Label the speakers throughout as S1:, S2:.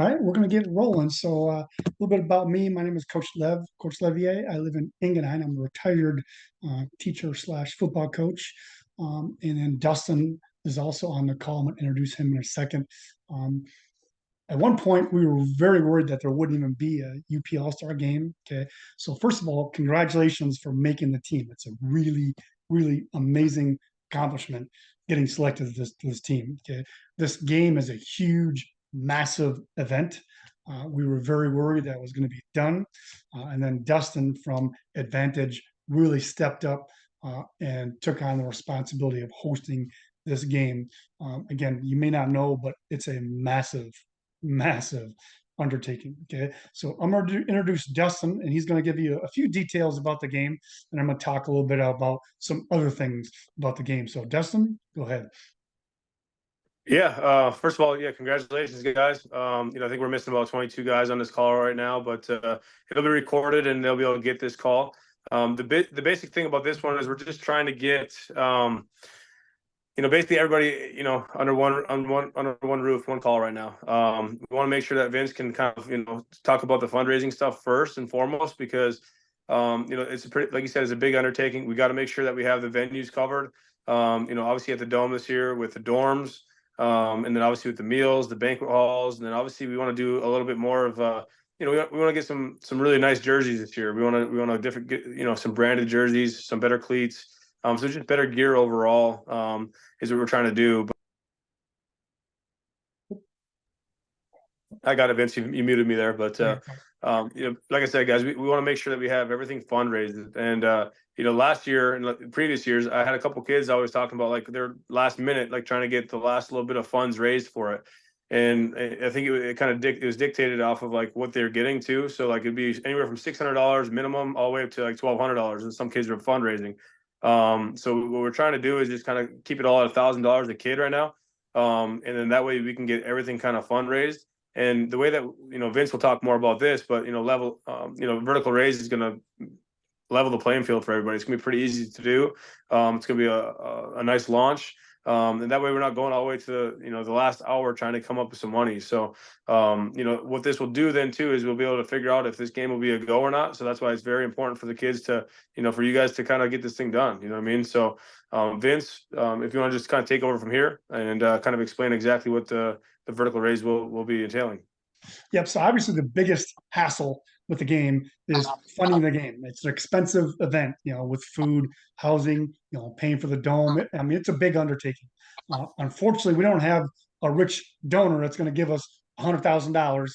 S1: All right, we're going to get rolling. So, a little bit about me. My name is Coach Levier. I live in Ingenheim. I'm a retired teacher slash football coach. And then Dustin is also on the call. I'm going to introduce him in a second. Um, at one point, we were very worried that there wouldn't even be a UP All Star game. Okay. So, first of all, congratulations for making the team. It's a really, really amazing accomplishment getting selected to this team. Okay. This game is a huge, massive event. We were very worried that it was going to be done. And then Dustin from Advantage really stepped up and took on the responsibility of hosting this game. Again, you may not know, but it's a massive undertaking. Okay. So I'm going to introduce Dustin, and he's going to give you a few details about the game. And I'm going to talk a little bit about some other things about the game. So, Dustin, go ahead.
S2: Yeah. First of all, yeah, congratulations, guys. I think we're missing about 22 guys on this call right now, but it'll be recorded and they'll be able to get this call. The basic thing about this one is we're just trying to get basically everybody, under one roof, one call right now. We want to make sure that Vince can kind of, talk about the fundraising stuff first and foremost, because, it's a pretty, like you said, it's a big undertaking. We got to make sure that we have the venues covered. Obviously at the Dome this year with the dorms, and then obviously with the meals, the banquet halls, and then obviously we want to do a little bit more of, we want to get some really nice jerseys this year. We want to get some branded jerseys, some better cleats. So just better gear overall is what we're trying to do. But I got it, Vince. You muted me there, but like I said, guys, we want to make sure that we have everything fundraised. And last year and previous years, I had a couple kids always talking about like their last minute, like trying to get the last little bit of funds raised for it. And I think it was dictated off of like what they're getting to. So like it'd be anywhere from $600 minimum all the way up to like $1,200, and some kids are fundraising. So what we're trying to do is just kind of keep it all at $1,000 a kid right now. And then that way we can get everything kind of fundraised. And the way that, Vince will talk more about this, but, vertical raise is going to level the playing field for everybody. It's going to be pretty easy to do. It's going to be a nice launch. And that way we're not going all the way to, the last hour trying to come up with some money. So, what this will do then too, is we'll be able to figure out if this game will be a go or not. So that's why it's very important for the kids to, for you guys to kind of get this thing done. You know what I mean? So, Vince, if you want to just kind of take over from here and kind of explain exactly what the vertical raise will be entailing.
S1: Yep. So obviously the biggest hassle with the game is funding the game. It's an expensive event, with food, housing, paying for the dome. I mean, it's a big undertaking. Unfortunately, we don't have a rich donor that's going to give us $100,000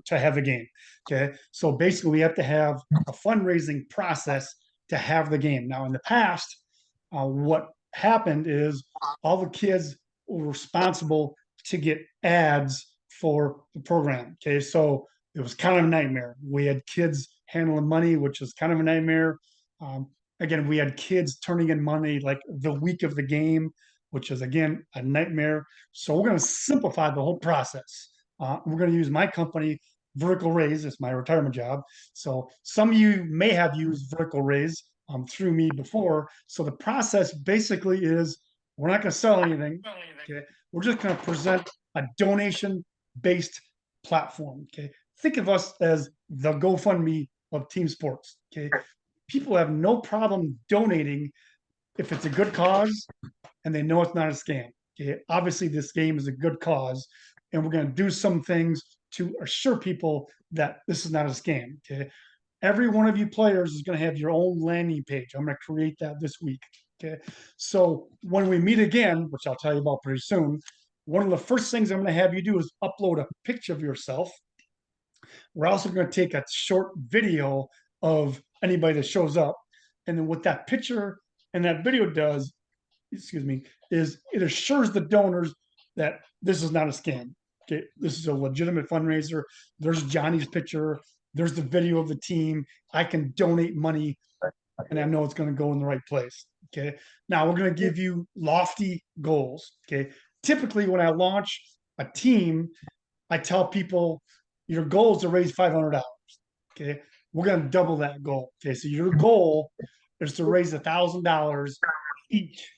S1: to have the game. Okay. So basically we have to have a fundraising process to have the game. Now, in the past, what happened is all the kids were responsible to get ads for the program. Okay, so it was kind of a nightmare. We had kids handling money, which was kind of a nightmare. Again, we had kids turning in money like the week of the game, which is again a nightmare. So we're going to simplify the whole process. We're going to use my company, Vertical Raise. It's my retirement job. So some of you may have used Vertical Raise through me before. So the process basically is we're not going to sell anything. Okay, we're just going to present a donation based platform. Okay. Think of us as the GoFundMe of team sports. Okay. People have no problem donating if it's a good cause and they know it's not a scam. Okay. Obviously, this game is a good cause, and we're going to do some things to assure people that this is not a scam. Okay. Every one of you players is going to have your own landing page. I'm going to create that this week. Okay. So when we meet again, which I'll tell you about pretty soon, one of the first things I'm going to have you do is upload a picture of yourself. We're also going to take a short video of anybody that shows up. And then what that picture and that video does, excuse me, is it assures the donors that this is not a scam. Okay, this is a legitimate fundraiser. There's Johnny's picture. There's the video of the team. I can donate money and I know it's going to go in the right place. Okay. Now we're going to give you lofty goals. Okay. Typically, when I launch a team, I tell people your goal is to raise $500. Okay. We're going to double that goal. Okay. So your goal is to raise $1,000 each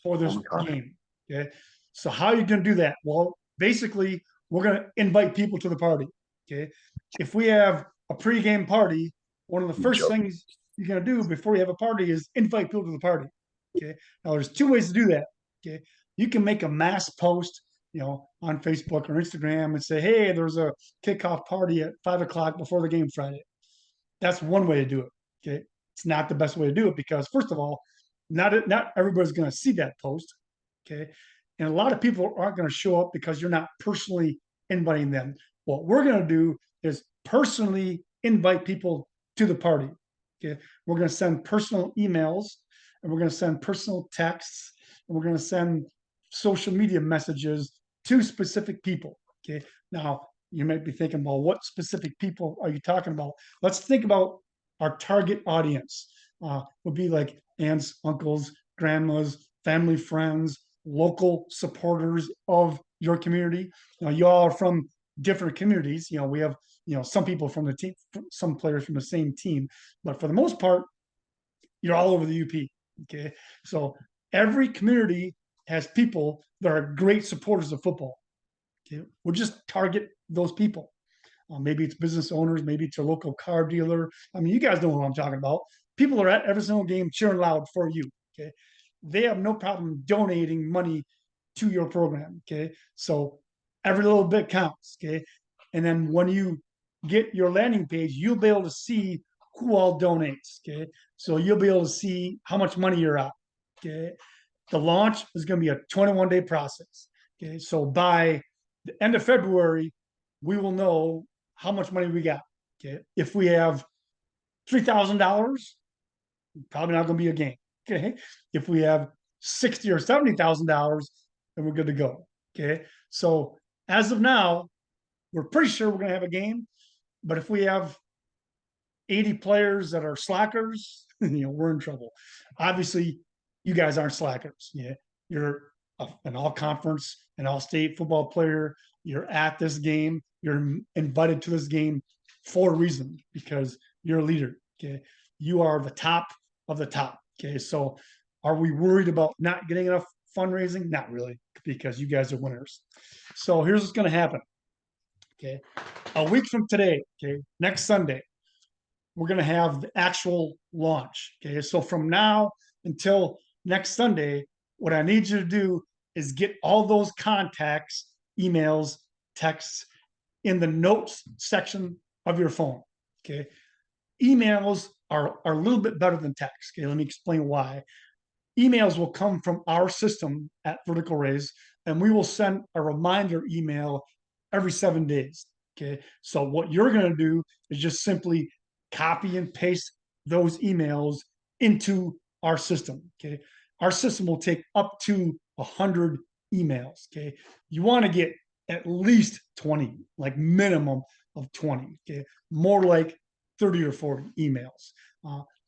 S1: for this game. Okay. So how are you going to do that? Well, basically, we're going to invite people to the party. Okay. If we have a pregame party, one of the first things you're going to do before you have a party is invite people to the party. Okay. Now, there's two ways to do that. Okay. You can make a mass post, on Facebook or Instagram and say, hey, there's a kickoff party at 5 o'clock before the game Friday. That's one way to do it. Okay. It's not the best way to do it because, first of all, not everybody's going to see that post. Okay. And a lot of people aren't going to show up because you're not personally inviting them. What we're going to do is personally invite people to the party. Okay. We're going to send personal emails and we're going to send personal texts and we're going to send social media messages to specific people. Okay. Now, you might be thinking, well, what specific people are you talking about? Let's think about our target audience. Would be like aunts, uncles, grandmas, family, friends, local supporters of your community. You all are from different communities. We have some people from the team, some players from the same team, but for the most part, you're all over the UP. Okay, so every community has people that are great supporters of football. Okay, we'll just target those people. Maybe it's business owners, maybe it's a local car dealer. I mean, you guys know what I'm talking about. People are at every single game cheering loud for you. Okay, they have no problem donating money to your program. Okay, so every little bit counts. Okay, and then when you get your landing page, you'll be able to see who all donates. Okay, so you'll be able to see how much money you're out. Okay, the launch is going to be a 21-day process. Okay, so by the end of February, we will know how much money we got. Okay, if we have $3,000, probably not going to be a game. Okay, if we have $60,000 or $70,000, then we're good to go. Okay, so as of now, we're pretty sure we're going to have a game. But if we have 80 players that are slackers, we're in trouble. Obviously, you guys aren't slackers. Yeah, you're an all conference, an all state football player. You're at this game. You're invited to this game for a reason because you're a leader. Okay, you are the top of the top. Okay, so are we worried about not getting enough fundraising? Not really, because you guys are winners. So here's what's going to happen. Okay, a week from today. Okay, next Sunday, we're going to have the actual launch. Okay, so from now until next Sunday, what I need you to do is get all those contacts, emails, texts in the notes section of your phone. Okay, emails are a little bit better than text. Okay, let me explain why. Emails will come from our system at Vertical Raise, and we will send a reminder email every 7 days. Okay, so what you're going to do is just simply copy and paste those emails into our system. Okay, our system will take up to 100 emails. Okay, you want to get at least 20, like minimum of 20. Okay, more like 30 or 40 emails.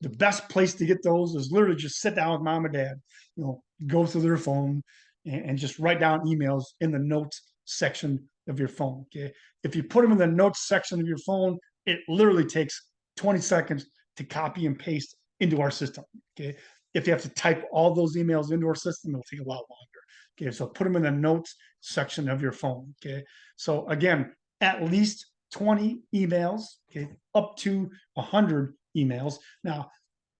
S1: The best place to get those is literally just sit down with mom and dad, go through their phone and just write down emails in the notes section of your phone. Okay, if you put them in the notes section of your phone, it literally takes 20 seconds to copy and paste into our system. Okay, if you have to type all those emails into our system, it'll take a lot longer. Okay, so put them in the notes section of your phone. Okay, so again, at least 20 emails. Okay, up to 100 emails. Now,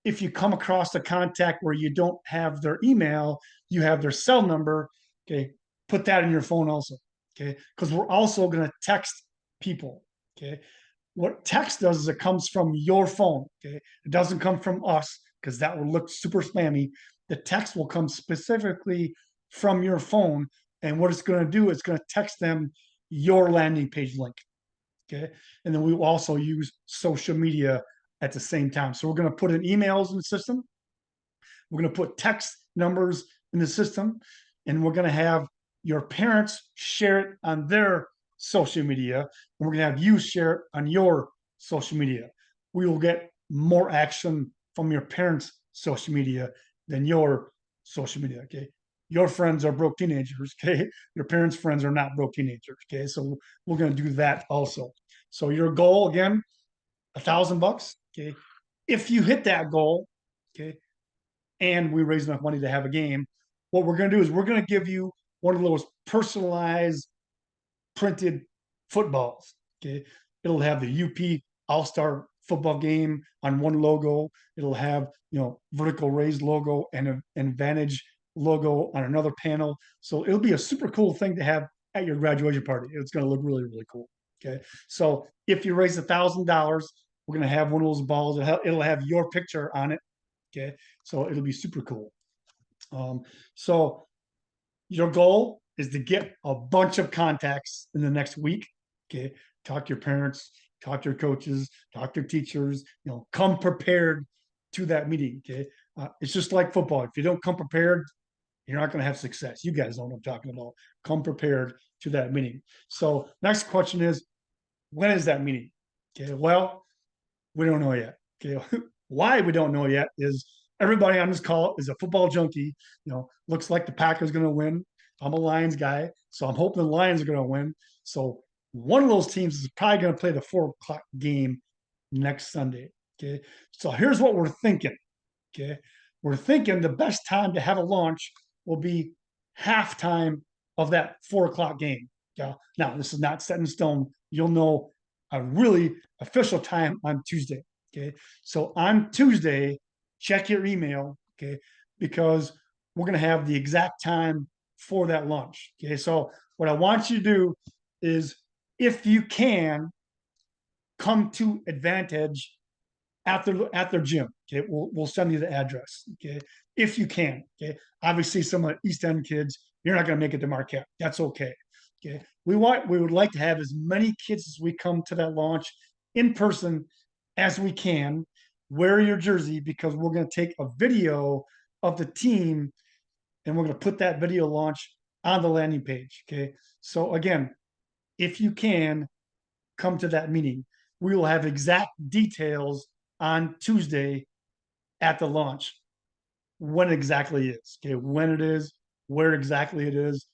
S1: if you come across a contact where you don't have their email, you have their cell number. Okay, put that in your phone also. Okay, because we're also going to text people. Okay, what text does is it comes from your phone. Okay, it doesn't come from us because that will look super spammy. The text will come specifically from your phone, and what it's going to do is going to text them your landing page link. Okay, and then we will also use social media at the same time. So we're going to put in emails in the system. We're going to put text numbers in the system, and we're going to have your parents share it on their social media, and we're going to have you share it on your social media. We will get more action from your parents' social media than your social media. Okay, your friends are broke teenagers. Okay, your parents' friends are not broke teenagers. Okay, so we're going to do that also. So your goal again, $1,000. Okay, if you hit that goal, okay, and we raise enough money to have a game, what we're going to do is we're going to give you one of those personalized printed footballs. Okay, it'll have the UP All-Star football game on one logo. It'll have, vertical raised logo and an Advantage logo on another panel. So it'll be a super cool thing to have at your graduation party. It's going to look really, really cool. Okay, so if you raise $1,000, we're going to have one of those balls. It'll have your picture on it. Okay, so it'll be super cool. So your goal is to get a bunch of contacts in the next week. Okay, talk to your parents, talk to your coaches, talk to your teachers. Come prepared to that meeting. Okay, it's just like football. If you don't come prepared, you're not going to have success. You guys know what I'm talking about. Come prepared to that meeting. So next question is, when is that meeting? Okay, well, we don't know yet. Okay, why we don't know yet is everybody on this call is a football junkie. Looks like the Packers going to win. I'm a Lions guy, so I'm hoping the Lions are going to win. So one of those teams is probably going to play the 4 o'clock game next Sunday. Okay, so here's what we're thinking. Okay, we're thinking the best time to have a launch will be halftime of that 4 o'clock game. Yeah. Now this is not set in stone. You'll know a really official time on Tuesday. Okay, so on Tuesday, check your email. Okay, because we're going to have the exact time for that launch. Okay, so what I want you to do is, if you can, come to Advantage at their gym. Okay, we'll send you the address. Okay, if you can. Okay, obviously some of the East End kids, you're not going to make it to Marquette. That's okay. Okay, we would like to have as many kids as we come to that launch in person as we can. Wear your jersey, because we're going to take a video of the team and we're going to put that video launch on the landing page. Okay, so again, if you can, come to that meeting. We will have exact details on Tuesday at the launch, when exactly it is. Okay, when it is, where exactly it is.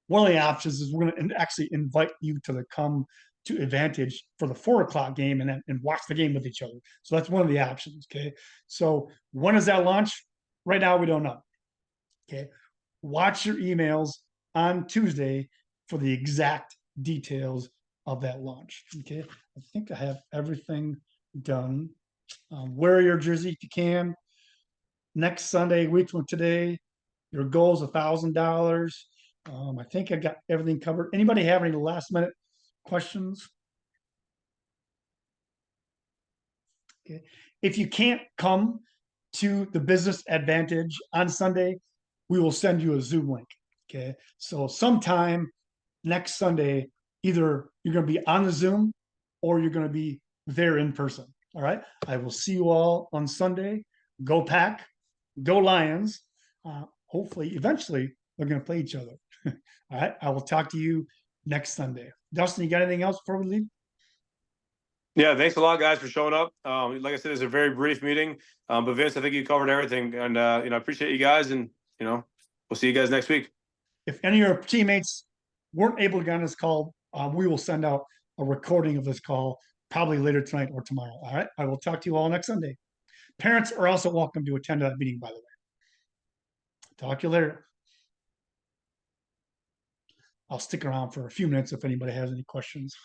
S1: One of the options is we're going to actually invite you to come to Advantage for the 4 o'clock game and watch the game with each other. So that's one of the options. Okay, so when is that launch? Right now we don't know. Okay, watch your emails on Tuesday for the exact details of that launch. Okay, I think I have everything done. Wear your jersey if you can. Next Sunday, week from today, your goal is $1,000. I think I got everything covered. Anybody have any last minute questions? Okay, if you can't come to the Business Advantage on Sunday, we will send you a Zoom link. Okay, so sometime next Sunday, either you're going to be on the Zoom or you're going to be there in person. All right, I will see you all on Sunday. Go Pack, go Lions. Hopefully, eventually, they're going to play each other. All right, I will talk to you next Sunday. Dustin, you got anything else before we leave?
S2: Yeah, thanks a lot, guys, for showing up. Like I said, it's a very brief meeting, but Vince, I think you covered everything, and I appreciate you guys, and we'll see you guys next week.
S1: If any of your teammates weren't able to get on this call, we will send out a recording of this call probably later tonight or tomorrow. All right, I will talk to you all next Sunday. Parents are also welcome to attend that meeting, by the way. Talk to you later. I'll stick around for a few minutes if anybody has any questions.